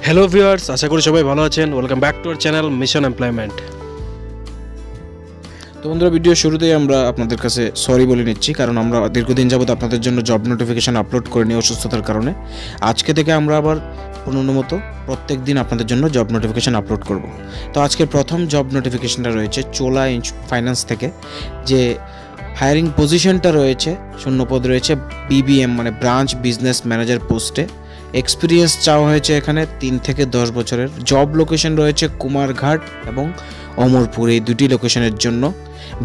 Hello viewers, আশা করি সবাই ভালো আছেন। Welcome back to our channel mission employment. তো বন্ধুরা, ভিডিও শুরুতেই আমরা আপনাদের কাছে সরি বলে নিচ্ছি, কারণ আমরা দীর্ঘদিন যাবত আপনাদের জন্য জব নোটিফিকেশান আপলোড করিনি অসুস্থতার কারণে। আজকে থেকে আমরা আবার পুরনো মতো প্রত্যেক দিন আপনাদের জন্য জব নোটিফিকেশান আপলোড করব। তো আজকের প্রথম জব নোটিফিকেশানটা রয়েছে চোলা ফাইন্যান্স থেকে। যে হায়ারিং পজিশনটা রয়েছে, শূন্যপদ রয়েছে BBM মানে ব্রাঞ্চ বিজনেস ম্যানেজার পোস্টে। এক্সপিরিয়েন্স চাওয়া হয়েছে এখানে 3 থেকে 10 বছরের। জব লোকেশন রয়েছে কুমারঘাট এবং অমরপুর, এই দুটি লোকেশনের জন্য।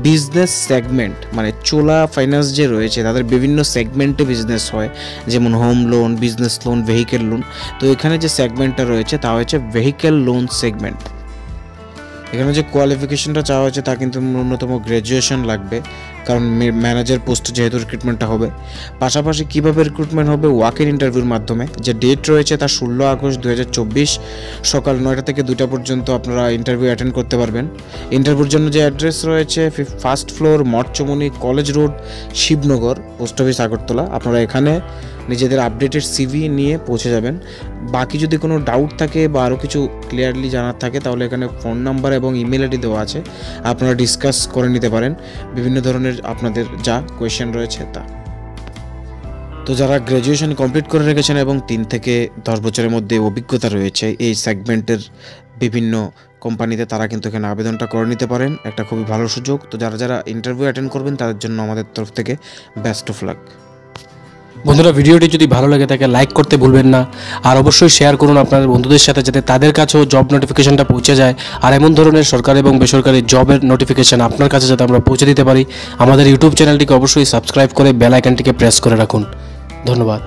বিজনেস সেগমেন্ট মানে চোলা ফাইন্যান্স যে রয়েছে তাদের বিভিন্ন সেগমেন্টে বিজনেস হয়, যেমন home loan, business loan, vehicle loan. তো এখানে যে সেগমেন্টটা রয়েছে তা হচ্ছে ভেহিকেল লোন সেগমেন্ট। এখানে যে কোয়ালিফিকেশনটা চাওয়া হয়েছে তা কিন্তু ন্যূনতম গ্র্যাজুয়েশন লাগবে, কারণ ম্যানেজার পোস্টে যেহেতু রিক্রুটমেন্টটা হবে। পাশাপাশি কীভাবে রিক্রুটমেন্ট হবে? ওয়াক ইন ইন্টারভিউর মাধ্যমে। যে ডেট রয়েছে তা 16 আগস্ট 2024 সকাল 9টা থেকে 2টা পর্যন্ত আপনারা ইন্টারভিউ অ্যাটেন্ড করতে পারবেন। ইন্টারভিউর জন্য যে অ্যাড্রেস রয়েছে 1st ফ্লোর, মঠচমনি college road, Shibnagar, post office Agartala. আপনারা এখানে নিজেদের আপডেটেড CV নিয়ে পৌঁছে যাবেন। বাকি যদি কোনো ডাউট থাকে বা আরও কিছু ক্লিয়ারলি জানার থাকে তাহলে এখানে ফোন নাম্বার এবং ইমেল আইডি দেওয়া আছে, আপনারা ডিসকাস করে নিতে পারেন বিভিন্ন ধরনের আপনাদের যা কোয়েশ্চেন রয়েছে তা। তো যারা গ্র্যাজুয়েশন কমপ্লিট করে রেখেছেন এবং 3 থেকে 10 বছরের মধ্যে অভিজ্ঞতা রয়েছে এই সেগমেন্টের বিভিন্ন কোম্পানিতে, তারা কিন্তু এখানে আবেদনটা করে নিতে পারেন। একটা খুবই ভালো সুযোগ। তো যারা ইন্টারভিউ অ্যাটেন্ড করবেন তাদের জন্য আমাদের তরফ থেকে বেস্ট অফ লাক। বন্ধুরা, ভিডিওটি যদি ভালো লাগে থাকে লাইক করতে ভুলবেন না, আর অবশ্যই শেয়ার করুন আপনাদের বন্ধুদের সাথে, যাতে তাদের কাছেও জব নোটিফিকেশনটা পৌঁছে যায়। আর এমন ধরনের সরকারি এবং বেসরকারি জবের নোটিফিকেশন আপনার কাছে যাতে আমরা পৌঁছে দিতে পারি, আমাদের ইউটিউব চ্যানেলটিকে অবশ্যই সাবস্ক্রাইব করে বেল আইকনটিকে প্রেস করে রাখুন। ধন্যবাদ।